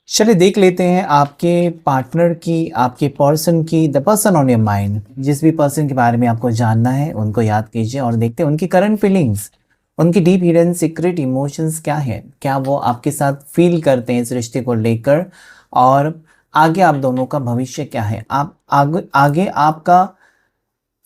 चलिए देख लेते हैं आपके पार्टनर की, आपके पर्सन की, the person on your mind. जिस भी पर्सन के बारे में आपको जानना है उनको याद कीजिए और देखते हैं उनकी करंट फीलिंग्स, उनकी डीप हिडन सीक्रेट इमोशंस क्या है, क्या वो आपके साथ फील करते हैं इस रिश्ते को लेकर, और आगे आप दोनों का भविष्य क्या है, आप आगे आपका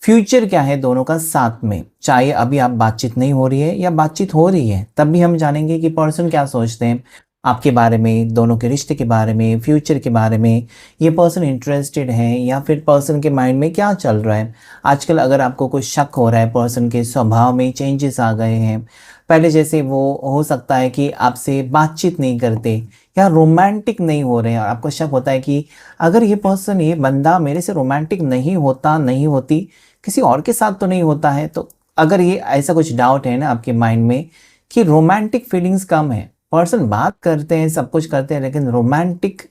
फ्यूचर क्या है दोनों का साथ में। चाहे अभी आप बातचीत नहीं हो रही है या बातचीत हो रही है, तब भी हम जानेंगे कि पर्सन क्या सोचते हैं आपके बारे में, दोनों के रिश्ते के बारे में, फ्यूचर के बारे में। ये पर्सन इंटरेस्टेड है या फिर पर्सन के माइंड में क्या चल रहा है आजकल। अगर आपको कुछ शक हो रहा है, पर्सन के स्वभाव में चेंजेस आ गए हैं, पहले जैसे वो हो सकता है कि आपसे बातचीत नहीं करते या रोमांटिक नहीं हो रहे हैं, और आपको शक होता है कि अगर ये पर्सन, ये बंदा मेरे से रोमांटिक नहीं होता, नहीं होती, किसी और के साथ तो नहीं होता है। तो अगर ये ऐसा कुछ डाउट है ना आपके माइंड में कि रोमांटिक फीलिंग्स कम है, पर्सन बात करते हैं, सब कुछ करते हैं, लेकिन रोमांटिक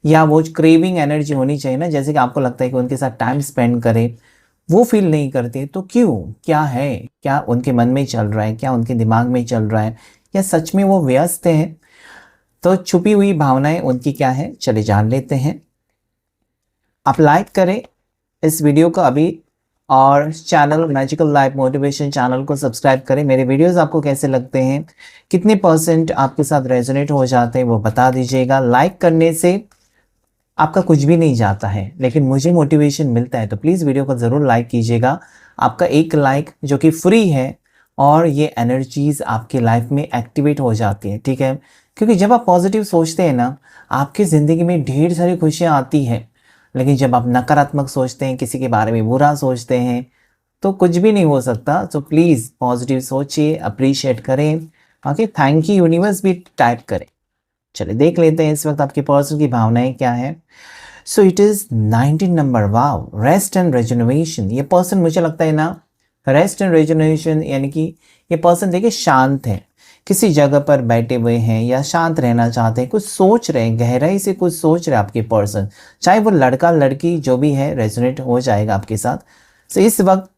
या वो क्रेविंग एनर्जी होनी चाहिए ना, जैसे कि आपको लगता है कि उनके साथ टाइम स्पेंड करें, वो फील नहीं करते, तो क्यों, क्या है, क्या उनके मन में चल रहा है, क्या उनके दिमाग में चल रहा है, या सच में वो व्यस्त हैं। तो छुपी हुई भावनाएं उनकी क्या है, चले जान लेते हैं। आप लाइक करें इस वीडियो को अभी, और channel magical life motivation channel को सब्सक्राइब करें। मेरे वीडियोस आपको कैसे लगते हैं, कितने परसेंट आपके साथ रेजोनेट हो जाते हैं, वो बता दीजिएगा। लाइक करने से आपका कुछ भी नहीं जाता है, लेकिन मुझे मोटिवेशन मिलता है, तो प्लीज़ वीडियो को ज़रूर लाइक कीजिएगा। आपका एक लाइक जो कि फ्री है, और ये एनर्जीज़ आपके लाइफ में एक्टिवेट हो जाती है, ठीक है। क्योंकि जब आप पॉजिटिव सोचते हैं ना, आपकी ज़िंदगी में ढेर सारी खुशियाँ आती हैं। लेकिन जब आप नकारात्मक सोचते हैं, किसी के बारे में बुरा सोचते हैं, तो कुछ भी नहीं हो सकता। तो प्लीज़ पॉजिटिव सोचिए, अप्रिशिएट करें। ओके, थैंक यू यूनिवर्स भी टाइप करें। चलिए देख लेते हैं इस वक्त आपके पर्सन की भावनाएं क्या है। सो इट इज़ 19 नंबर। Wow, rest and rejuvenation. ये पर्सन, मुझे लगता है ना, रेस्ट एंड रेजुनवेशन यानी कि ये पर्सन देखिए शांत है, किसी जगह पर बैठे हुए हैं या शांत रहना चाहते हैं, कुछ सोच रहे हैं, गहराई से कुछ सोच रहे हैं आपके पर्सन। चाहे वो लड़का लड़की जो भी है, रेजोनेट हो जाएगा आपके साथ। सो इस वक्त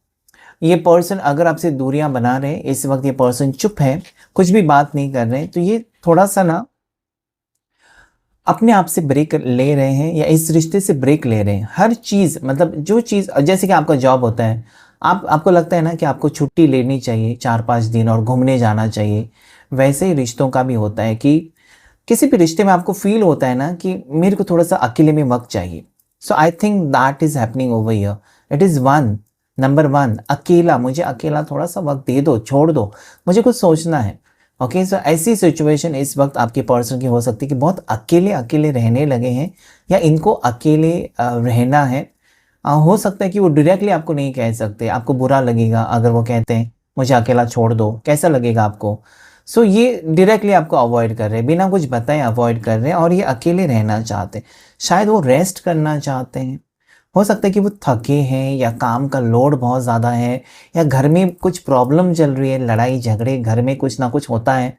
ये पर्सन अगर आपसे दूरियां बना रहे हैं, इस वक्त ये पर्सन चुप है, कुछ भी बात नहीं कर रहे हैं, तो ये थोड़ा सा ना अपने आप से ब्रेक ले रहे हैं, या इस रिश्ते से ब्रेक ले रहे हैं। हर चीज़, मतलब जो चीज़, जैसे कि आपका जॉब होता है, आपको लगता है ना कि आपको छुट्टी लेनी चाहिए 4-5 दिन और घूमने जाना चाहिए, वैसे ही रिश्तों का भी होता है कि किसी भी रिश्ते में आपको फील होता है ना कि मेरे को थोड़ा सा अकेले में वक्त चाहिए। So I think that is happening over here. It is one, number one, अकेला, मुझे अकेला थोड़ा सा वक्त दे दो, छोड़ दो, मुझे कुछ सोचना है। ओके, सो ऐसी सिचुएशन इस वक्त आपके पर्सन की हो सकती है कि बहुत अकेले अकेले रहने लगे हैं, या इनको अकेले रहना है। हो सकता है कि वो डायरेक्टली आपको नहीं कह सकते, आपको बुरा लगेगा अगर वो कहते हैं मुझे अकेला छोड़ दो, कैसा लगेगा आपको। सो ये डायरेक्टली आपको अवॉइड कर रहे हैं, बिना कुछ बताए अवॉइड कर रहे हैं, और ये अकेले रहना चाहते हैं। शायद वो रेस्ट करना चाहते हैं, हो सकता है कि वो थके हैं, या काम का लोड बहुत ज़्यादा है, या घर में कुछ प्रॉब्लम चल रही है, लड़ाई झगड़े, घर में कुछ ना कुछ होता है,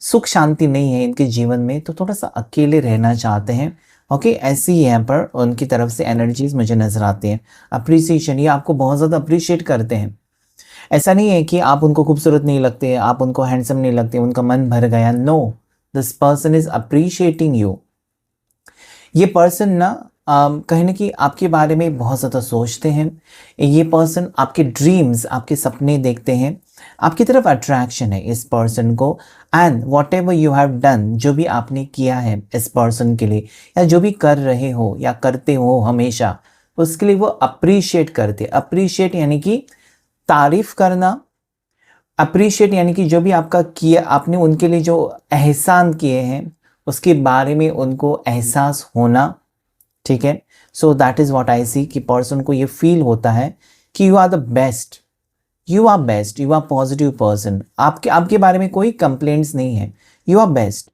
सुख शांति नहीं है इनके जीवन में, तो थोड़ा सा अकेले रहना चाहते हैं। ओके, ऐसी यहाँ पर उनकी तरफ से एनर्जीज मुझे नजर आती हैं। अप्रिसिएशन, ये आपको बहुत ज़्यादा अप्रिशिएट करते हैं। ऐसा नहीं है कि आप उनको खूबसूरत नहीं लगते, आप उनको हैंडसम नहीं लगते, उनका मन भर गया। No, this person is appreciating you. ये पर्सन ना कहीं ना कहीं आपके बारे में बहुत ज़्यादा सोचते हैं। ये पर्सन आपके ड्रीम्स, आपके सपने देखते हैं, आपकी तरफ अट्रैक्शन है इस पर्सन को। And what ever you have done, जो भी आपने किया है इस पर्सन के लिए, या जो भी कर रहे हो या करते हो हमेशा, उसके लिए वो अप्रिशिएट करते। अप्रिशिएट यानी कि तारीफ करना, अप्रिशिएट यानी कि जो भी आपका किया, आपने उनके लिए जो एहसान किए हैं उसके बारे में उनको एहसास होना, ठीक है। So that is what I see, कि पर्सन को ये फील होता है कि you are the best, you are best, you are positive person. आपके आपके बारे में कोई कंप्लेंट्स नहीं है, यू आर बेस्ट।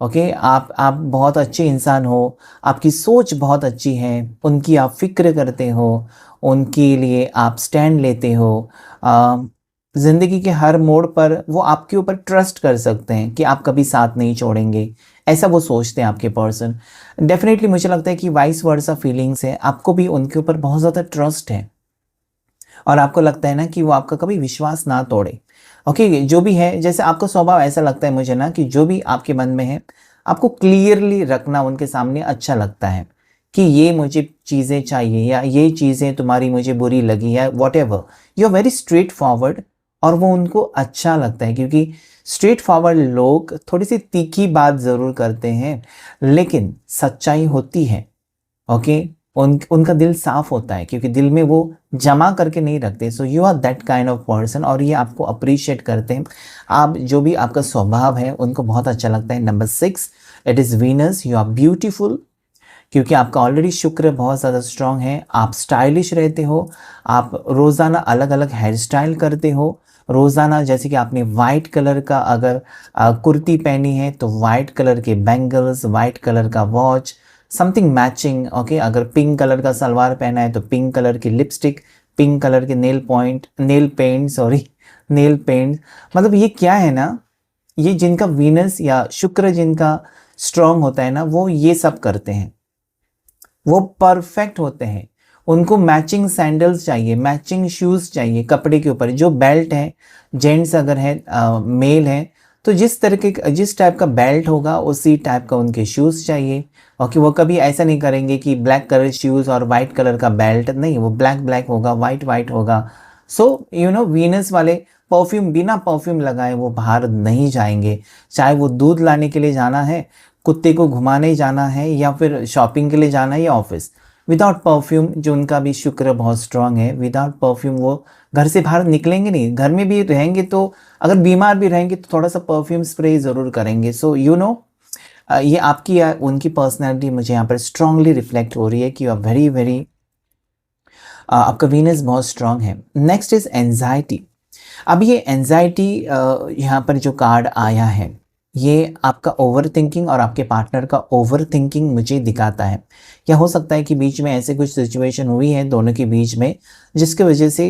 ओके, आप बहुत अच्छे इंसान हो, आपकी सोच बहुत अच्छी है, उनकी आप फिक्र करते हो, उनके लिए आप स्टैंड लेते हो। ज़िंदगी के हर मोड़ पर वो आपके ऊपर ट्रस्ट कर सकते हैं कि आप कभी साथ नहीं छोड़ेंगे, ऐसा वो सोचते हैं आपके पर्सन। डेफिनेटली मुझे लगता है कि वाइस वर्सा फीलिंग्स है, आपको भी उनके ऊपर बहुत ज़्यादा ट्रस्ट है, और आपको लगता है ना कि वो आपका कभी विश्वास ना तोड़े। ओके, जो भी है, जैसे आपका स्वभाव ऐसा लगता है मुझे ना कि जो भी आपके मन में है आपको क्लियरली रखना उनके सामने अच्छा लगता है कि ये मुझे चीज़ें चाहिए या ये चीज़ें तुम्हारी मुझे बुरी लगी या whatever, you are very straightforward. और वो उनको अच्छा लगता है क्योंकि स्ट्रेट फॉरवर्ड लोग थोड़ी सी तीखी बात ज़रूर करते हैं लेकिन सच्चाई होती है। ओके, उनका दिल साफ होता है क्योंकि दिल में वो जमा करके नहीं रखते। So you are that kind of person और ये आपको अप्रिशिएट करते हैं। आप जो भी आपका स्वभाव है उनको बहुत अच्छा लगता है। Number 6, it is Venus, you are beautiful क्योंकि आपका ऑलरेडी शुक्र बहुत ज़्यादा स्ट्रांग है। आप स्टाइलिश रहते हो, आप रोज़ाना अलग अलग हेयर स्टाइल करते हो रोज़ाना। जैसे कि आपने वाइट कलर का अगर कुर्ती पहनी है तो वाइट कलर के बैंगल्स, वाइट कलर का वॉच, समथिंग मैचिंग। ओके, अगर पिंक कलर का सलवार पहना है तो पिंक कलर की लिपस्टिक, पिंक कलर के नेल पेंट। मतलब ये क्या है ना, ये जिनका वीनस या शुक्र जिनका स्ट्रांग होता है ना, वो ये सब करते हैं, वो परफेक्ट होते हैं। उनको मैचिंग सैंडल्स चाहिए, मैचिंग शूज़ चाहिए कपड़े के ऊपर। जो बेल्ट है, जेंट्स अगर है मेल है तो जिस टाइप का बेल्ट होगा उसी टाइप का उनके शूज़ चाहिए। और कि वो कभी ऐसा नहीं करेंगे कि ब्लैक कलर शूज़ और वाइट कलर का बेल्ट, नहीं, वो ब्लैक ब्लैक होगा, वाइट वाइट होगा। सो वीनस वाले परफ्यूम बिना परफ्यूम लगाए वो बाहर नहीं जाएंगे। चाहे वो दूध लाने के लिए जाना है, कुत्ते को घुमाने जाना है या फिर शॉपिंग के लिए जाना है या ऑफिस, विदाउट परफ्यूम, जो उनका भी शुक्र बहुत स्ट्रांग है, विदाउट परफ्यूम वो घर से बाहर निकलेंगे नहीं। घर में भी रहेंगे तो अगर बीमार भी रहेंगे तो थोड़ा सा परफ्यूम स्प्रे ज़रूर करेंगे। सो ये आपकी या उनकी पर्सनैलिटी मुझे यहाँ पर स्ट्रांगली रिफ्लेक्ट हो रही है कि यू आर वेरी वेरी, आपका वीनस बहुत स्ट्रांग है। Next is anxiety. अब ये एंजाइटी यहाँ पर जो कार्ड आया है ये आपका ओवर थिंकिंग और आपके पार्टनर का ओवर थिंकिंग मुझे दिखाता है। क्या हो सकता है कि बीच में ऐसे कुछ सिचुएशन हुई है दोनों के बीच में जिसके वजह से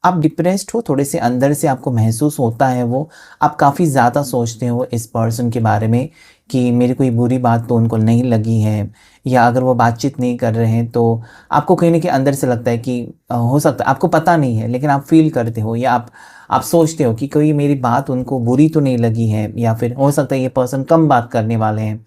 आप डिप्रेस्ड हो, थोड़े से अंदर से आपको महसूस होता है वो, आप काफ़ी ज़्यादा सोचते हो इस पर्सन के बारे में कि मेरी कोई बुरी बात तो उनको नहीं लगी है, या अगर वो बातचीत नहीं कर रहे हैं तो आपको कहीं ना कहीं अंदर से लगता है कि हो सकता है, आपको पता नहीं है लेकिन आप फील करते हो या आप सोचते हो कि कोई मेरी बात उनको बुरी तो नहीं लगी है, या फिर हो सकता है ये पर्सन कम बात करने वाले हैं।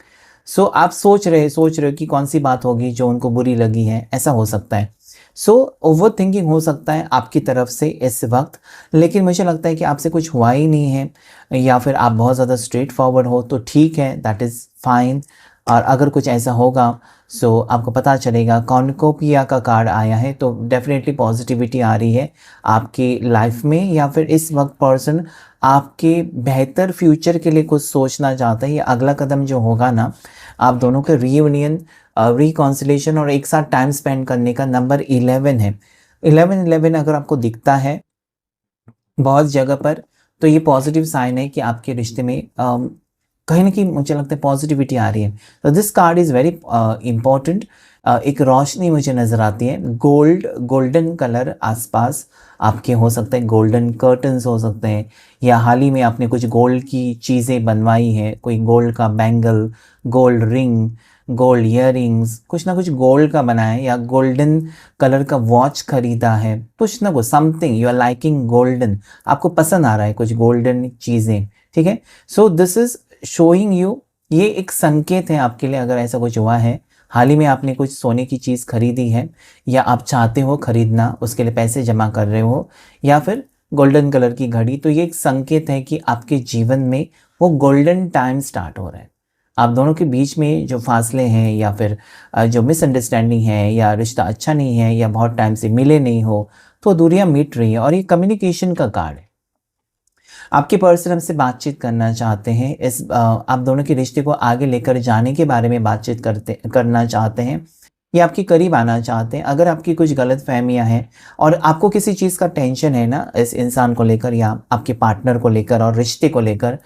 सो आप सोच रहे हो कि कौन सी बात होगी जो उनको बुरी लगी है, ऐसा हो सकता है। सो ओवर थिंकिंग हो सकता है आपकी तरफ से इस वक्त, लेकिन मुझे लगता है कि आपसे कुछ हुआ ही नहीं है, या फिर आप बहुत ज़्यादा स्ट्रेट फॉरवर्ड हो तो ठीक है, दैट इज़ फाइन। और अगर कुछ ऐसा होगा सो आपको पता चलेगा। कॉर्नुकोपिया का कार्ड आया है तो डेफिनेटली पॉजिटिविटी आ रही है आपकी लाइफ में, या फिर इस वक्त पर्सन आपके बेहतर फ्यूचर के लिए कुछ सोचना चाहता है। या अगला कदम जो होगा ना, आप दोनों के रीयूनियन, रिकॉन्सिलेशन और एक साथ टाइम स्पेंड करने का। नंबर 11 है, 11 अगर आपको दिखता है बहुत जगह पर तो ये पॉजिटिव साइन है कि आपके रिश्ते में कहीं ना कहीं मुझे लगता है पॉजिटिविटी आ रही है। तो this card is very important. एक रोशनी मुझे नज़र आती है, गोल्डन कलर आसपास आपके हो सकते हैं, गोल्डन कर्टन्स हो सकते हैं, या हाल ही में आपने कुछ गोल्ड की चीज़ें बनवाई है, कोई गोल्ड का bangle, gold ring, gold earrings, कुछ ना कुछ गोल्ड का बना है, या गोल्डन कलर का वॉच खरीदा है, कुछ ना कुछ something you are liking golden, आपको पसंद आ रहा है कुछ गोल्डन चीज़ें, ठीक है। So this is showing you, ये एक संकेत है आपके लिए अगर ऐसा कुछ हुआ है, हाल ही में आपने कुछ सोने की चीज़ खरीदी है या आप चाहते हो खरीदना, उसके लिए पैसे जमा कर रहे हो, या फिर गोल्डन कलर की घड़ी, तो ये एक संकेत है कि आपके जीवन में वो गोल्डन टाइम स्टार्ट हो रहा है। आप दोनों के बीच में जो फासले हैं या फिर जो मिसअंडरस्टैंडिंग है या रिश्ता अच्छा नहीं है या बहुत टाइम से मिले नहीं हो तो दूरियां मिट रही है। और ये कम्युनिकेशन का कार्ड है, आपके पर्सन हमसे बातचीत करना चाहते हैं, आप दोनों के रिश्ते को आगे लेकर जाने के बारे में बातचीत करना चाहते हैं, या आपके करीब आना चाहते हैं। अगर आपकी कुछ गलत फहमियाँ हैं और आपको किसी चीज़ का टेंशन है ना इस इंसान को लेकर या आपके पार्टनर को लेकर और रिश्ते को लेकर,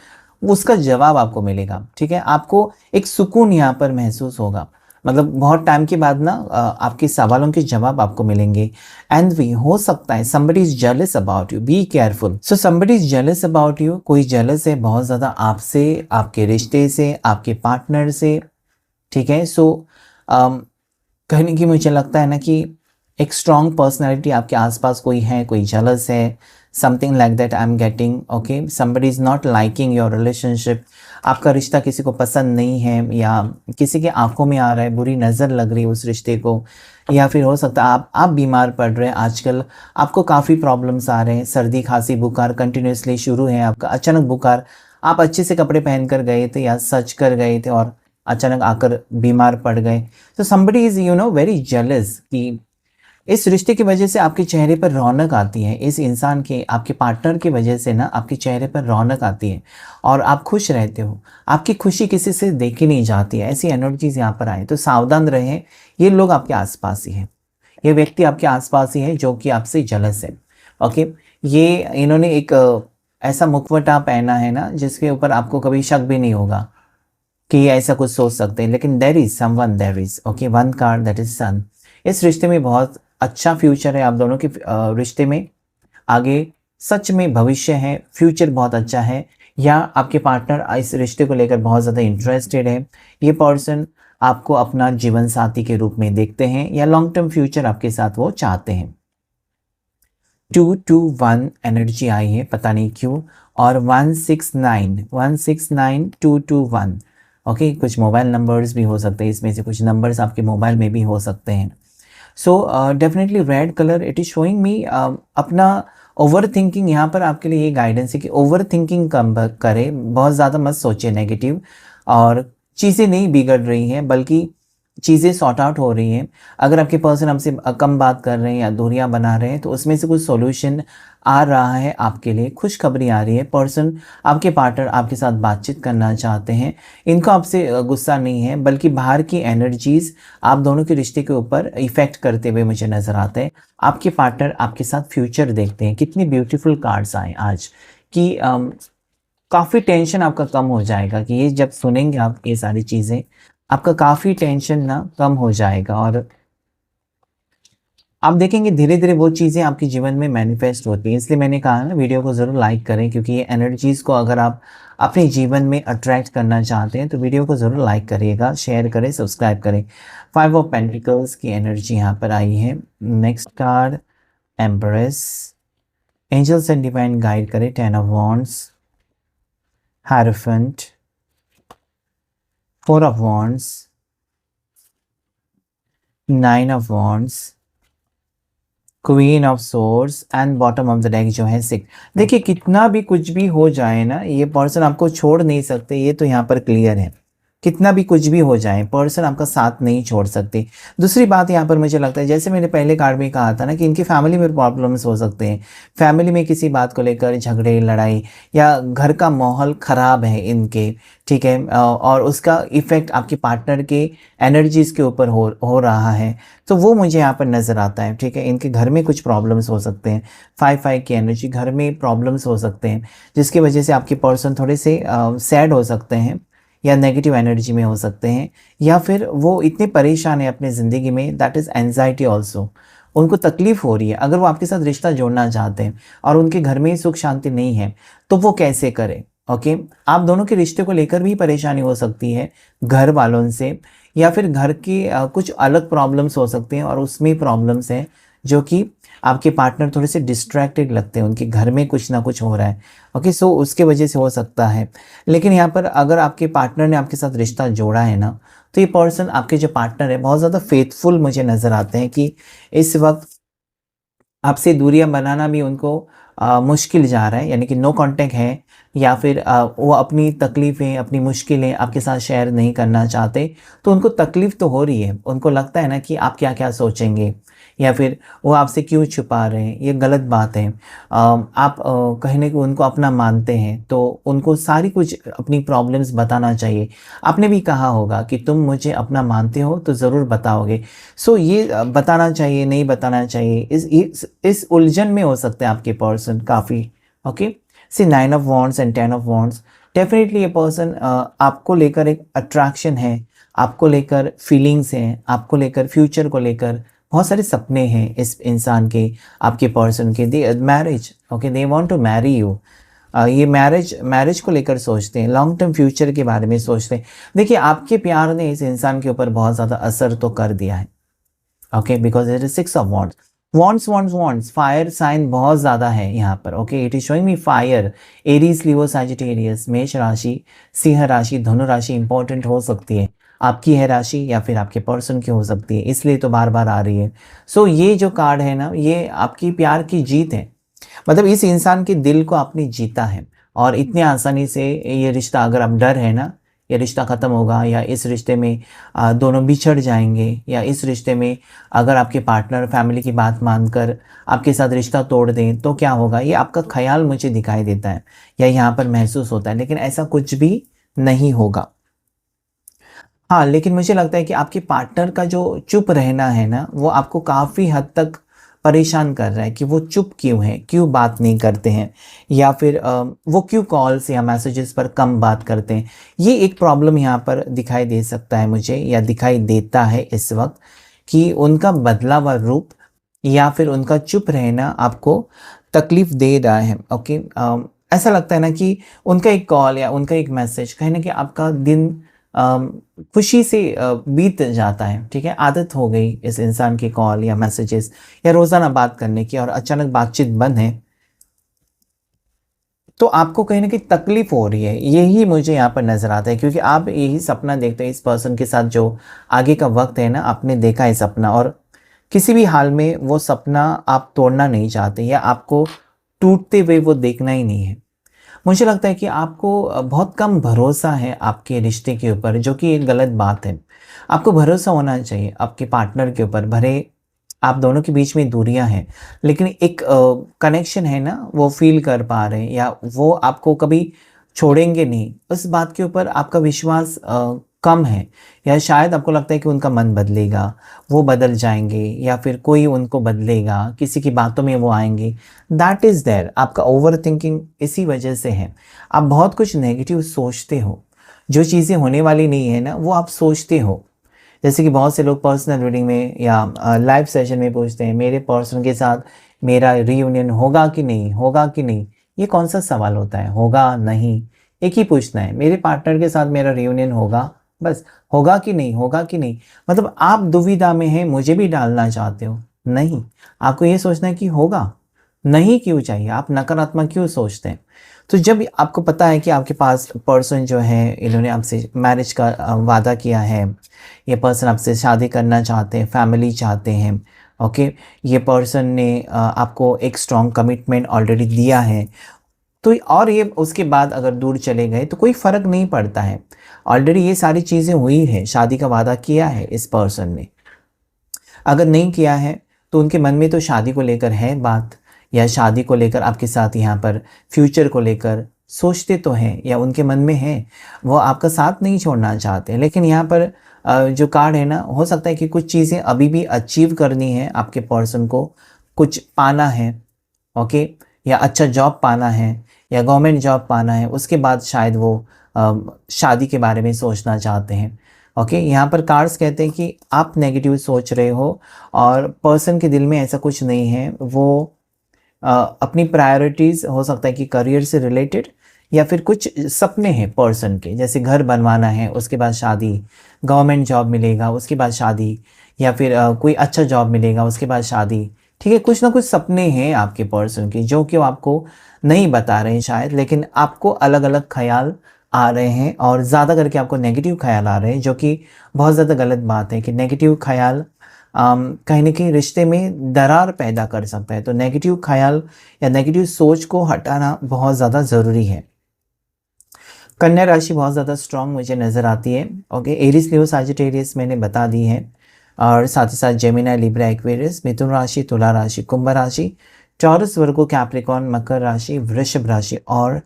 उसका जवाब आपको मिलेगा, ठीक है। आपको एक सुकून यहाँ पर महसूस होगा, मतलब बहुत टाइम के बाद ना आपके सवालों के जवाब आपको मिलेंगे। एंड भी हो सकता है somebody is jealous about you, be careful। so somebody is jealous about you, कोई jealous है बहुत ज़्यादा आपसे, आपके रिश्ते से, आपके पार्टनर से, ठीक है। सो कहने की मुझे लगता है ना कि एक स्ट्रॉन्ग पर्सनैलिटी आपके आसपास कोई है, कोई जेलस है, something like that I am getting. Okay, somebody is not liking your relationship, आपका रिश्ता किसी को पसंद नहीं है, या किसी के आंखों में आ रहा है, बुरी नज़र लग रही है उस रिश्ते को, या फिर हो सकता है आप बीमार पड़ रहे हैं आजकल, आपको काफ़ी प्रॉब्लम्स आ रहे हैं, सर्दी खांसी बुखार कंटिन्यूसली शुरू है आपका, अचानक बुखार, आप अच्छे से कपड़े पहन कर गए थे या सच कर गए थे और अचानक आकर बीमार पड़ गए। तो समबडी इज़ वेरी जेलस कि इस रिश्ते की वजह से आपके चेहरे पर रौनक आती है, इस इंसान के आपके पार्टनर की वजह से ना आपके चेहरे पर रौनक आती है और आप खुश रहते हो, आपकी खुशी किसी से देखी नहीं जाती है, ऐसी एनर्जीज यहाँ पर आए। तो सावधान रहें, ये लोग आपके आसपास ही हैं, ये व्यक्ति आपके आसपास ही है जो कि आपसे जलस है। ओके, ये इन्होंने एक ऐसा मुखवटा पहना है ना जिसके ऊपर आपको कभी शक भी नहीं होगा कि ये ऐसा कुछ सोच सकते हैं, लेकिन there is someone, there is okay one card that is sun. इस रिश्ते में बहुत अच्छा फ्यूचर है आप दोनों के रिश्ते में, आगे सच में भविष्य है, फ्यूचर बहुत अच्छा है, या आपके पार्टनर इस रिश्ते को लेकर बहुत ज़्यादा इंटरेस्टेड है, ये पर्सन आपको अपना जीवन साथी के रूप में देखते हैं या लॉन्ग टर्म फ्यूचर आपके साथ वो चाहते हैं। 221 एनर्जी आई है, पता नहीं क्यों, और 169 ओके, कुछ मोबाइल नंबर्स भी हो सकते हैं, इसमें से कुछ नंबर्स आपके मोबाइल में भी हो सकते हैं। So definitely red colour it is showing me अपना ओवर थिंकिंग, यहाँ पर आपके लिए ये गाइडेंस है कि ओवर थिंकिंग कम करें, बहुत ज़्यादा मत सोचिए नेगेटिव, और चीज़ें नहीं बिगड़ रही हैं बल्कि चीज़ें सॉर्ट आउट हो रही हैं। अगर आपके पर्सन हमसे कम बात कर रहे हैं या दूरियां बना रहे हैं तो उसमें से कुछ सॉल्यूशन आ रहा है, आपके लिए खुशखबरी आ रही है। पर्सन आपके पार्टनर आपके साथ बातचीत करना चाहते हैं, इनको आपसे गुस्सा नहीं है बल्कि बाहर की एनर्जीज आप दोनों के रिश्ते के ऊपर इफेक्ट करते हुए मुझे नज़र आते हैं। आपके पार्टनर आपके साथ फ्यूचर देखते हैं। कितनी ब्यूटीफुल कार्ड्स आए आज कि काफ़ी टेंशन आपका कम हो जाएगा, कि ये जब सुनेंगे आप ये सारी चीज़ें आपका काफ़ी टेंशन ना कम हो जाएगा, और आप देखेंगे धीरे धीरे वो चीज़ें आपके जीवन में मैनिफेस्ट होती हैं। इसलिए मैंने कहा ना वीडियो को ज़रूर लाइक करें, क्योंकि ये एनर्जीज़ को अगर आप अपने जीवन में अट्रैक्ट करना चाहते हैं तो वीडियो को ज़रूर लाइक करिएगा, शेयर करें, सब्सक्राइब करें। 5 ऑफ पेंटिकल्स की एनर्जी यहाँ पर आई है। Next card empress, angels and divine guide करें। 10 of wands, hierophant, 4 of wands, 9 of wands, queen of swords and bottom of the deck जो है 6। देखिए कितना भी कुछ भी हो जाए ना, ये पर्सन आपको छोड़ नहीं सकते, ये तो यहाँ पर क्लियर है। कितना भी कुछ भी हो जाए पर्सन आपका साथ नहीं छोड़ सकते। दूसरी बात यहाँ पर मुझे लगता है, जैसे मैंने पहले कार्ड में कहा था ना, कि इनकी फैमिली में प्रॉब्लम्स हो सकते हैं, फैमिली में किसी बात को लेकर झगड़े लड़ाई, या घर का माहौल ख़राब है इनके, ठीक है, और उसका इफ़ेक्ट आपके पार्टनर के एनर्जीज़ के ऊपर हो रहा है, तो वो मुझे यहाँ पर नज़र आता है। ठीक है, इनके घर में कुछ प्रॉब्लम्स हो सकते हैं। 5 की एनर्जी, घर में प्रॉब्लम्स हो सकते हैं जिसकी वजह से आपके पर्सन थोड़े से सैड हो सकते हैं या नेगेटिव एनर्जी में हो सकते हैं, या फिर वो इतने परेशान है अपनी ज़िंदगी में, दैट इज़ एंजाइटी ऑल्सो, उनको तकलीफ़ हो रही है। अगर वो आपके साथ रिश्ता जोड़ना चाहते हैं और उनके घर में सुख शांति नहीं है तो वो कैसे करें। ओके, आप दोनों के रिश्ते को लेकर भी परेशानी हो सकती है घर वालों से, या फिर घर की कुछ अलग प्रॉब्लम्स हो सकते हैं और उसमें प्रॉब्लम्स हैं जो कि आपके पार्टनर थोड़े से डिस्ट्रैक्टेड लगते हैं, उनके घर में कुछ ना कुछ हो रहा है। ओके, सो उसके वजह से हो सकता है। लेकिन यहाँ पर अगर आपके पार्टनर ने आपके साथ रिश्ता जोड़ा है ना, तो ये पर्सन आपके जो पार्टनर है बहुत ज़्यादा फेथफुल मुझे नज़र आते हैं, कि इस वक्त आपसे दूरियां बनाना भी उनको मुश्किल जा रहा है, यानी कि नो कांटेक्ट है, या फिर वो अपनी तकलीफ़ें अपनी मुश्किलें आपके साथ शेयर नहीं करना चाहते, तो उनको तकलीफ़ तो हो रही है। उनको लगता है ना कि आप क्या क्या सोचेंगे, या फिर वो आपसे क्यों छुपा रहे हैं, ये गलत बात है। आप कहीं ना कहीं उनको अपना मानते हैं तो उनको सारी कुछ अपनी प्रॉब्लम्स बताना चाहिए। आपने भी कहा होगा कि तुम मुझे अपना मानते हो तो ज़रूर बताओगे। सो ये बताना चाहिए, नहीं बताना चाहिए, इस उलझन में हो सकते हैं आपके पर्सन काफ़ी। Okay, see 9 of wands and 10 of wands, definitely ये पर्सन आपको लेकर एक अट्रैक्शन है, आपको लेकर फीलिंग्स हैं, आपको लेकर फ्यूचर को लेकर बहुत सारे सपने हैं इस इंसान के, आपके पर्सन के। They marriage, okay, they want to marry you. ये मैरिज को लेकर सोचते हैं, लॉन्ग टर्म फ्यूचर के बारे में सोचते हैं। देखिए आपके प्यार ने इस इंसान के ऊपर बहुत ज़्यादा असर तो कर दिया है। Okay, because it is 6 of wands, wands fire sign बहुत ज़्यादा है यहाँ पर। Okay, it is showing me fire. Aries, Leo, Sagittarius, मेष राशि, सिंह राशि, धनु राशि इंपॉर्टेंट हो सकती है। आपकी है राशि या फिर आपके पर्सन की हो सकती है, इसलिए तो बार बार आ रही है। सो ये जो कार्ड है ना, ये आपकी प्यार की जीत है। मतलब इस इंसान के दिल को आपने जीता है, और इतनी आसानी से ये रिश्ता, अगर आप डर है ना ये रिश्ता ख़त्म होगा, या इस रिश्ते में दोनों बिछड़ जाएंगे, या इस रिश्ते में अगर आपके पार्टनर फैमिली की बात मानकर आपके साथ रिश्ता तोड़ दें तो क्या होगा, ये आपका ख्याल मुझे दिखाई देता है या यहाँ पर महसूस होता है, लेकिन ऐसा कुछ भी नहीं होगा। हाँ, लेकिन मुझे लगता है कि आपके पार्टनर का जो चुप रहना है ना, वो आपको काफ़ी हद तक परेशान कर रहा है कि वो चुप क्यों हैं, क्यों बात नहीं करते हैं, या फिर वो क्यों कॉल्स या मैसेजेस पर कम बात करते हैं। ये एक प्रॉब्लम यहाँ पर दिखाई दे सकता है मुझे, या दिखाई देता है इस वक्त, कि उनका बदला हुआ रूप या फिर उनका चुप रहना आपको तकलीफ दे रहा है। ओके, ऐसा लगता है ना कि उनका एक कॉल या उनका एक मैसेज कहीं ना कहीं आपका दिन अम, खुशी से बीत जाता है। ठीक है, आदत हो गई इस इंसान की कॉल या मैसेजेस या रोज़ाना बात करने की, और अचानक बातचीत बंद है तो आपको कहीं ना कहीं तकलीफ हो रही है। यही मुझे यहाँ पर नज़र आता है, क्योंकि आप यही सपना देखते हैं इस पर्सन के साथ, जो आगे का वक्त है ना, आपने देखा है सपना, और किसी भी हाल में वो सपना आप तोड़ना नहीं चाहते, या आपको टूटते हुए वो देखना ही नहीं है। मुझे लगता है कि आपको बहुत कम भरोसा है आपके रिश्ते के ऊपर, जो कि एक गलत बात है। आपको भरोसा होना चाहिए आपके पार्टनर के ऊपर, भले आप दोनों के बीच में दूरियां हैं, लेकिन एक कनेक्शन है ना, वो फील कर पा रहे हैं, या वो आपको कभी छोड़ेंगे नहीं, उस बात के ऊपर आपका विश्वास कम है। या शायद आपको लगता है कि उनका मन बदलेगा, वो बदल जाएंगे, या फिर कोई उनको बदलेगा, किसी की बातों में वो आएंगे। दैट इज़ देयर, आपका ओवर थिंकिंग इसी वजह से है। आप बहुत कुछ नेगेटिव सोचते हो, जो चीज़ें होने वाली नहीं है ना, वो आप सोचते हो। जैसे कि बहुत से लोग पर्सनल रीडिंग में या लाइव सेशन में पूछते हैं, मेरे पर्सन के साथ मेरा रीयूनियन होगा कि नहीं, होगा कि नहीं। ये कौन सा सवाल होता है, होगा नहीं? एक ही पूछना है, मेरे पार्टनर के साथ मेरा रीयूनियन होगा, बस। होगा कि नहीं, होगा कि नहीं, मतलब आप दुविधा में हैं, मुझे भी डालना चाहते हो? नहीं, आपको ये सोचना है कि होगा। नहीं क्यों चाहिए, आप नकारात्मक क्यों सोचते हैं? तो जब आपको पता है कि आपके पास पर्सन जो है, इन्होंने आपसे मैरिज का वादा किया है, ये पर्सन आपसे शादी करना चाहते हैं, फैमिली चाहते हैं। ओके, ये पर्सन ने आपको एक स्ट्रॉन्ग कमिटमेंट ऑलरेडी दिया है, तो और ये उसके बाद अगर दूर चले गए तो कोई फ़र्क नहीं पड़ता है। ऑलरेडी ये सारी चीज़ें हुई हैं, शादी का वादा किया है इस पर्सन ने। अगर नहीं किया है तो उनके मन में तो शादी को लेकर है बात, या शादी को लेकर आपके साथ यहाँ पर फ्यूचर को लेकर सोचते तो हैं, या उनके मन में है, वो आपका साथ नहीं छोड़ना चाहते। लेकिन यहाँ पर जो कार्ड है ना, हो सकता है कि कुछ चीज़ें अभी भी अचीव करनी है आपके पर्सन को, कुछ पाना है। ओके, या अच्छा जॉब पाना है, या गवर्नमेंट जॉब पाना है, उसके बाद शायद वो शादी के बारे में सोचना चाहते हैं। ओके, यहाँ पर कार्ड्स कहते हैं कि आप नेगेटिव सोच रहे हो, और पर्सन के दिल में ऐसा कुछ नहीं है। वो अपनी प्रायोरिटीज़ हो सकता है कि करियर से रिलेटेड, या फिर कुछ सपने हैं पर्सन के, जैसे घर बनवाना है, उसके बाद शादी, गवर्नमेंट जॉब मिलेगा उसके बाद शादी, या फिर कोई अच्छा जॉब मिलेगा उसके बाद शादी। ठीक है, कुछ ना कुछ सपने हैं आपके पर्सन के, जो कि वो आपको नहीं बता रहे हैं शायद, लेकिन आपको अलग अलग ख्याल आ रहे हैं, और ज़्यादा करके आपको नेगेटिव ख्याल आ रहे हैं, जो कि बहुत ज़्यादा गलत बात है। कि नेगेटिव ख्याल कहीं न कहीं रिश्ते में दरार पैदा कर सकता है। तो नेगेटिव ख़्याल या नेगेटिव सोच को हटाना बहुत ज़्यादा ज़रूरी है। कन्या राशि बहुत ज़्यादा स्ट्रॉन्ग मुझे नज़र आती है। ओके, एरीज, लियो, सजिटेरियस मैंने बता दी है, और साथ ही साथ जेमिनी, लिब्रा, एक्वेरियस, मिथुन राशि, तुला राशि, कुंभ राशि, टॉरस, वर्गो, कैप्रिकॉर्न, मकर राशि, वृषभ राशि और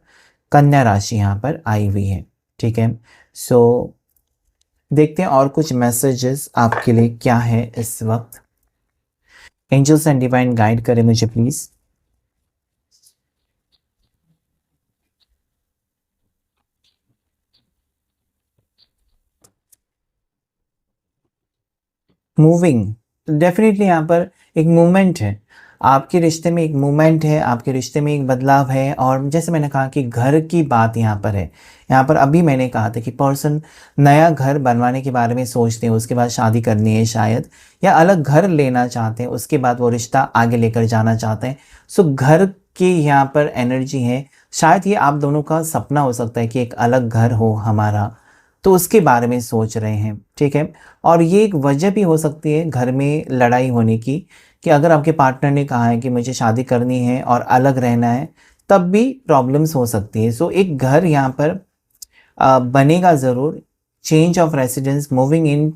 कन्या राशि यहाँ पर आई हुई है। ठीक है, सो देखते हैं और कुछ मैसेजेस आपके लिए क्या है इस वक्त। एंजल्स एंड डिवाइन गाइड करें मुझे प्लीज। मूविंग, डेफिनेटली यहाँ पर एक मूवमेंट है। आपके रिश्ते में एक मूवमेंट है, आपके रिश्ते में एक बदलाव है। और जैसे मैंने कहा कि घर की बात यहाँ पर है, यहाँ पर अभी मैंने कहा था कि पर्सन नया घर बनवाने के बारे में सोचते हैं, उसके बाद शादी करनी है शायद, या अलग घर लेना चाहते हैं, उसके बाद वो रिश्ता आगे लेकर जाना चाहते हैं। सो घर की यहाँ पर एनर्जी है। शायद ये आप दोनों का सपना हो सकता है कि एक अलग घर हो हमारा, तो उसके बारे में सोच रहे हैं, ठीक है। और ये एक वजह भी हो सकती है घर में लड़ाई होने की, कि अगर आपके पार्टनर ने कहा है कि मुझे शादी करनी है और अलग रहना है, तब भी प्रॉब्लम्स हो सकती है। सो एक घर यहाँ पर बनेगा ज़रूर, change of residence, moving in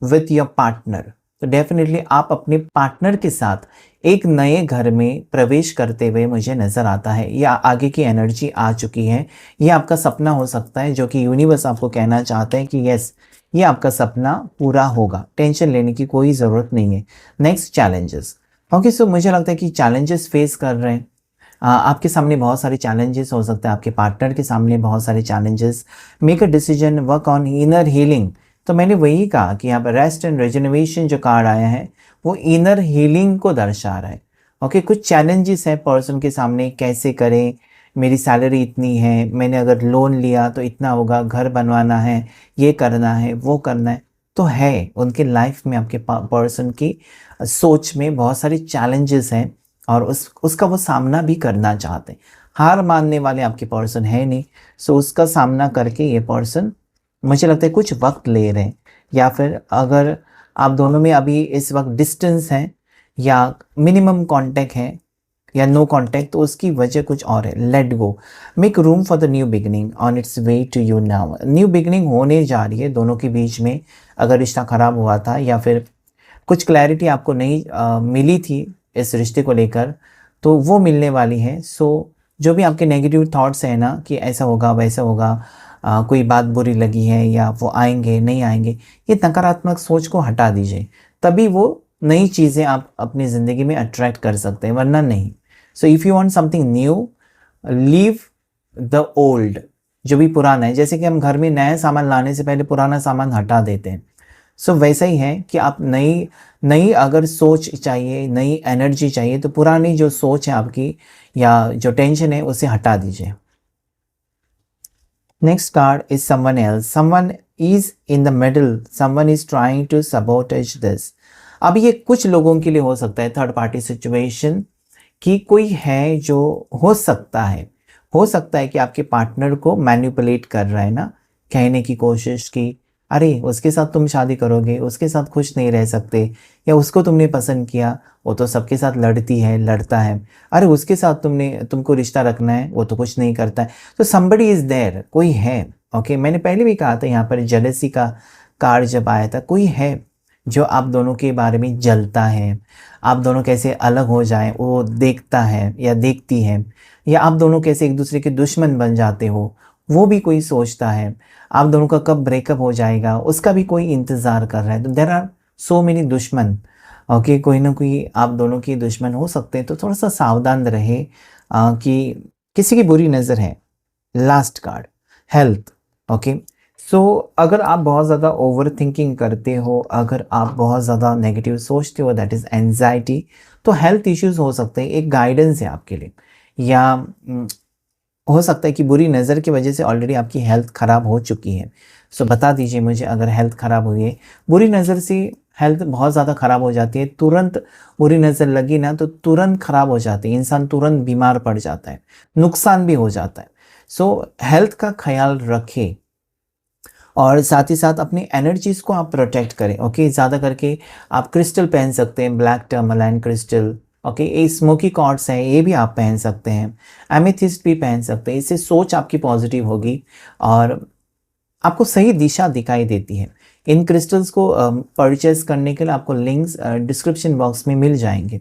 with your partner. तो डेफिनेटली आप अपने पार्टनर के साथ एक नए घर में प्रवेश करते हुए मुझे नज़र आता है, या आगे की एनर्जी आ चुकी है। ये आपका सपना हो सकता है, जो कि यूनिवर्स आपको कहना चाहते हैं कि यस, ये आपका सपना पूरा होगा, टेंशन लेने की कोई ज़रूरत नहीं है। Next, challenges. ओके, सो मुझे लगता है कि चैलेंजेस फेस कर रहे हैं। आपके सामने बहुत सारे चैलेंजेस हो सकते हैं, आपके पार्टनर के सामने बहुत सारे challenges. Make a decision, work on inner healing. तो मैंने वही कहा कि यहाँ पर रेस्ट एंड रिजनरेशन जो कार्ड आया है वो इनर हीलिंग को दर्शा रहा है। ओके, कुछ चैलेंजेस है पर्सन के सामने, कैसे करें, मेरी सैलरी इतनी है, मैंने अगर लोन लिया तो इतना होगा, घर बनवाना है, ये करना है, वो करना है। तो है उनके लाइफ में, आपके पर्सन की सोच में बहुत सारे चैलेंजेस हैं, और उसका वो सामना भी करना चाहते हैं। हार मानने वाले आपके पर्सन है नहीं। सो उसका सामना करके ये पर्सन, मुझे लगता है, कुछ वक्त ले रहे हैं। या फिर अगर आप दोनों में अभी इस वक्त डिस्टेंस है, या मिनिमम कांटेक्ट है, या नो कांटेक्ट, तो उसकी वजह कुछ और है। Let go, make room for the new beginning on its way to you now. New beginning होने जा रही है दोनों के बीच में। अगर रिश्ता खराब हुआ था, या फिर कुछ क्लैरिटी आपको नहीं मिली थी इस रिश्ते को लेकर, तो वो मिलने वाली है। सो जो भी आपके नेगेटिव थॉट्स हैं ना, कि ऐसा होगा वैसा होगा, कोई बात बुरी लगी है, या वो आएंगे नहीं आएंगे, ये नकारात्मक सोच को हटा दीजिए, तभी वो नई चीज़ें आप अपनी ज़िंदगी में अट्रैक्ट कर सकते हैं, वरना नहीं। So if you want something new, leave the old. जो भी पुराना है, जैसे कि हम घर में नया सामान लाने से पहले पुराना सामान हटा देते हैं, सो वैसा ही है कि आप नई नई अगर सोच चाहिए, नई एनर्जी चाहिए, तो पुरानी जो सोच है आपकी, या जो टेंशन है, उसे हटा दीजिए। Next card is someone else. Someone is in the middle. Someone is trying to sabotage this. अब ये कुछ लोगों के लिए हो सकता है थर्ड पार्टी सिचुएशन, कि कोई है जो हो सकता है कि आपके पार्टनर को मैनिपुलेट कर रहा है ना, कहने की कोशिश की, अरे उसके साथ तुम शादी करोगे, उसके साथ खुश नहीं रह सकते, या उसको तुमने पसंद किया, वो तो सबके साथ लड़ती है, लड़ता है, अरे उसके साथ तुमको रिश्ता रखना है, वो तो कुछ नहीं करता है। तो somebody इज़ देयर, कोई है। ओके, मैंने पहले भी कहा था यहाँ पर जेलसी का कार्ड जब आया था, कोई है जो आप दोनों के बारे में जलता है, आप दोनों कैसे अलग हो जाएं वो देखता है या देखती है, या आप दोनों कैसे एक दूसरे के दुश्मन बन जाते हो, वो भी कोई सोचता है। आप दोनों का कब ब्रेकअप हो जाएगा, उसका भी कोई इंतज़ार कर रहा है। तो देयर आर सो मेनी दुश्मन। ओके, कोई ना कोई आप दोनों के दुश्मन हो सकते हैं, तो थोड़ा सा सावधान रहे कि किसी की बुरी नज़र है। Last card, health. ओके, सो अगर आप बहुत ज़्यादा ओवर थिंकिंग करते हो, अगर आप बहुत ज़्यादा नेगेटिव सोचते हो, दैट इज़ एंजाइटी, तो हेल्थ इश्यूज़ हो सकते हैं। एक गाइडेंस है आपके लिए, या हो सकता है कि बुरी नज़र की वजह से ऑलरेडी आपकी हेल्थ ख़राब हो चुकी है। सो बता दीजिए मुझे, अगर हेल्थ ख़राब हुई है, बुरी नज़र से हेल्थ बहुत ज़्यादा ख़राब हो जाती है, तुरंत बुरी नज़र लगी ना तो तुरंत ख़राब हो जाती है, इंसान तुरंत बीमार पड़ जाता है, नुकसान भी हो जाता है। सो हेल्थ का ख्याल रखें, और साथ ही साथ अपनी एनर्जीज़ को आप प्रोटेक्ट करें। ओके, ज़्यादा करके आप क्रिस्टल पहन सकते हैं, ब्लैक टर्मलाइन क्रिस्टल। ओके, ये स्मोकी कॉर्ड्स हैं, ये भी आप पहन सकते हैं, एमेथिस्ट भी पहन सकते हैं। इससे सोच आपकी पॉजिटिव होगी और आपको सही दिशा दिखाई देती है। इन क्रिस्टल्स को परचेस करने के लिए आपको लिंक्स डिस्क्रिप्शन बॉक्स में मिल जाएंगे,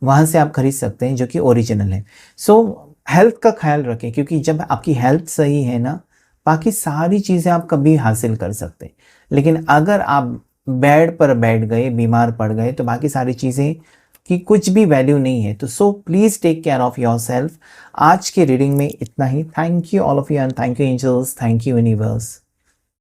वहाँ से आप खरीद सकते हैं, जो कि ओरिजिनल है। सो हेल्थ का ख्याल रखें, क्योंकि जब आपकी हेल्थ सही है ना, बाकी सारी चीज़ें आप कभी हासिल कर सकते हैं। लेकिन अगर आप बेड पर बैठ गए, बीमार पड़ गए, तो बाकी सारी चीज़ें की कुछ भी वैल्यू नहीं है। तो so please take care of yourself. आज के रीडिंग में इतना ही। Thank you all of you, and thank you angels, thank you universe.